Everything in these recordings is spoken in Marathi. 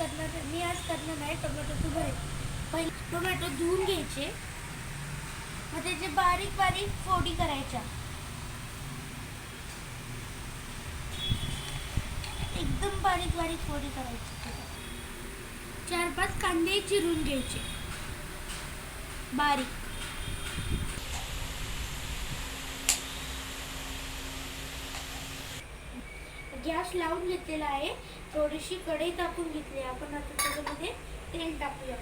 करणार नाही टोमॅटोची भरीत. पहिले टोमॅटो धुवून घ्यायचे, मग त्याचे बारीक बारीक फोडी करायच्या, एकदम बारीक बारीक फोडी करायची. 4-5 कांदे चिरून घ्यायचे बारीक. गॅस लावून घेतलेला आहे. थोडीशी कढई टाकून घेतली आपण. आता त्याच्यामध्ये तेल टाकूया.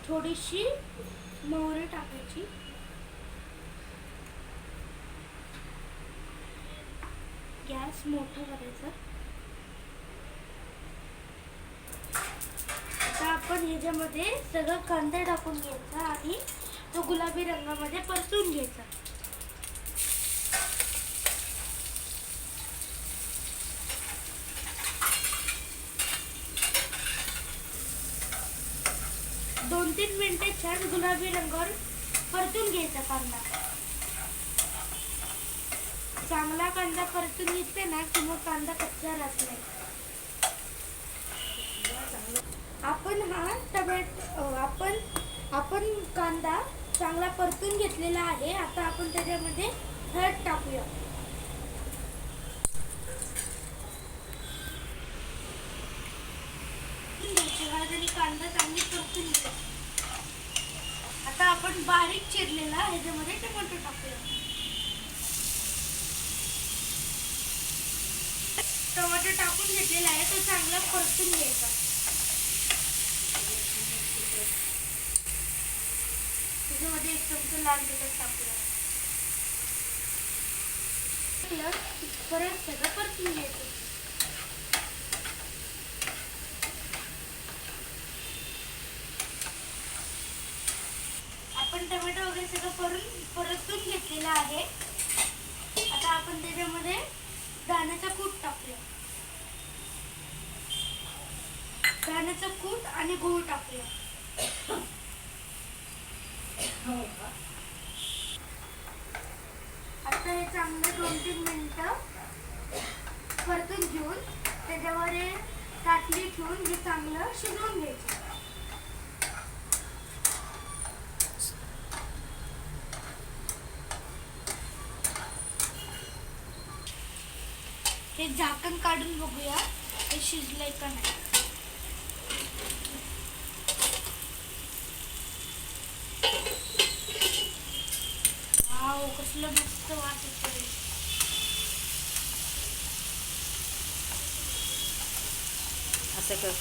थोडीशी मोहरी टाकायची. गॅस मोठा करायचा. आता आपण ह्याच्यामध्ये सगळं कांदा टाकून घ्यायचा आणि तो गुलाबी रंगामध्ये परतून घ्यायचा. दोन 3 मिनिटे छान गुलाबी रंगावर परतून घ्यायचा कांदा. चांगला कांदा परतून घेतले ना की मग कांदा कच्चा राहत नाही. आपण कांदा चांगला परतून घेतलेला आहे. आता आपण त्याच्यामध्ये हळद टाकूया. हळद आणि कांदा चांगली परतून घ्या. आता आपण बारीक चिरलेला ह्याच्यामध्ये टोमॅटो टाकूया. टोमॅटो टाकून घेतलेला आहे, तो चांगला परतून घ्यायचा. त्याच्यामध्ये 1 चमचा लाल तिखट टाकूया. परत सगळं परतून घ्यायचं. आपण टोमॅटो वगैरे सगळं परतून घेतलेलं आहे. आता आपण त्याच्यामध्ये दाण्याचा कूट टाकूया. दाण्याचा कूट आणि गूळ टाकूया. आता हे चांगलं 2-3 मिनिटं परतून घेऊन त्याच्यावर ताटली ठेवून हे चांगलं शिजवून घ्यायचं. हे झाकण काढून बघूया हे शिजलंय का नाही. वाव, कसलं मस्त वास येतोय. असं कर.